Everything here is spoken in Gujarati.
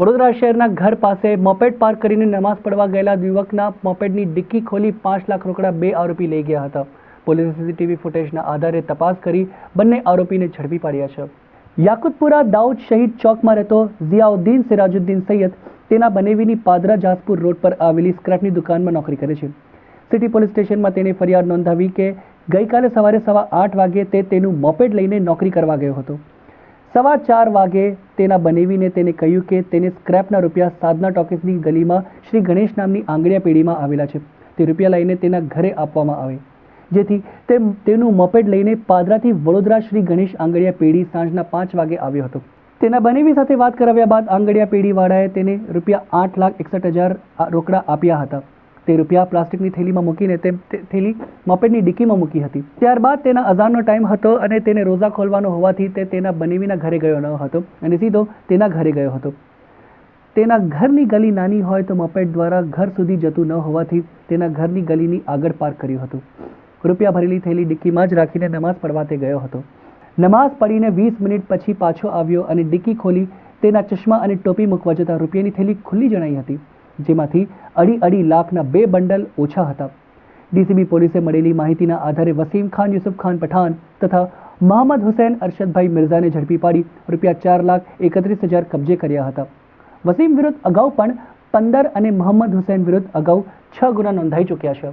વડોદરા શહેરના ઘર પાસે મોપેડ પાર્ક કરીને નમાઝ પડવા ગયેલા યુવકના મોપેડની ડિક્કી ખોલી 5 લાખ રોકડા 2 આરોપી લઈ ગયા હતા. પોલીસે સીસીટીવી ફૂટેજના આધારે તપાસ કરી બંને આરોપીને ઝડપી પાડ્યા છે. યાકુતપુરા દાઉદ શહીદ ચોકમાં રહેતો ઝિયાઉદ્દીન સિરાજુદ્દીન સૈયદ તેના બનેવીની પાદરા જાસપુર રોડ પર આવેલી સ્ક્રેપની દુકાનમાં નોકરી કરે છે. સિટી પોલીસ સ્ટેશનમાં તેણે ફરિયાદ નોંધાવી કે ગઈકાલે સવારે 8:15 વાગે તે તેનું મોપેડ લઈને નોકરી કરવા ગયો હતો. 4:15 વાગે તેના બનેવીને તેને કહ્યું કે તેને સ્ક્રેપના રૂપિયા સાધના ટોકીસની ગલીમાં શ્રી ગણેશ નામની આંગળીયા પેઢીમાં આવેલા છે. તે રૂપિયા લઈને તેના ઘરે આપવામાં આવે, જેથી તે તેનું મોપેડ લઈને પાદરાથી વડોદરા શ્રી ગણેશ આંગળીયા પેઢી સાંજના 5 વાગે આવ્યો હતો. તેના બનેવી સાથે વાત કરાવ્યા બાદ આંગળીયા પેઢીવાળાએ તેને રૂપિયા 8,61,000 રોકડા આપ્યા હતા. તે રૂપિયા પ્લાસ્ટિકની થેલીમાં મૂકીને તે થેલી મોપેડની ડિક્કીમાં મૂકી હતી. ત્યારબાદ તેના અઝાનનો ટાઈમ હતો અને તેને રોઝા ખોલવાનો હોવાથી તે તેના બનેવીના ઘરે ગયો ન હતો અને સીધો તેના ઘરે ગયો હતો. તેના ઘરની ગલી નાની હોય તો મોપેડ દ્વારા ઘર સુધી જતું ન હોવાથી તેના ઘરની ગલીની આગળ પાર્ક કર્યું હતું. રૂપિયા ભરેલી થેલી ડિક્કીમાં જ રાખીને નમાઝ પડવા તે ગયો હતો. નમાઝ પડીને 20 મિનિટ પછી પાછો આવ્યો અને ડિક્કી ખોલી તેના ચશ્મા અને ટોપી મૂકવા જતાં રૂપિયાની થેલી ખુલ્લી જણાઈ હતી, જેમાંથી 2.5 લાખના 2 બંડલ ઓછા હતા. ડીસીબી પોલીસે મળેલી માહિતીના આધારે વસીમ ખાન યુસુફ ખાન પઠાણ તથા મોહમ્મદ હુસૈન અરશદભાઈ મિર્ઝાને ઝડપી પાડી રૂપિયા 4,31,000 કબજે કર્યા હતા. વસીમ વિરુદ્ધ અગાઉ પણ 15 અને મોહમ્મદ હુસૈન વિરુદ્ધ અગાઉ 6 ગુના નોંધાઈ ચૂક્યા છે.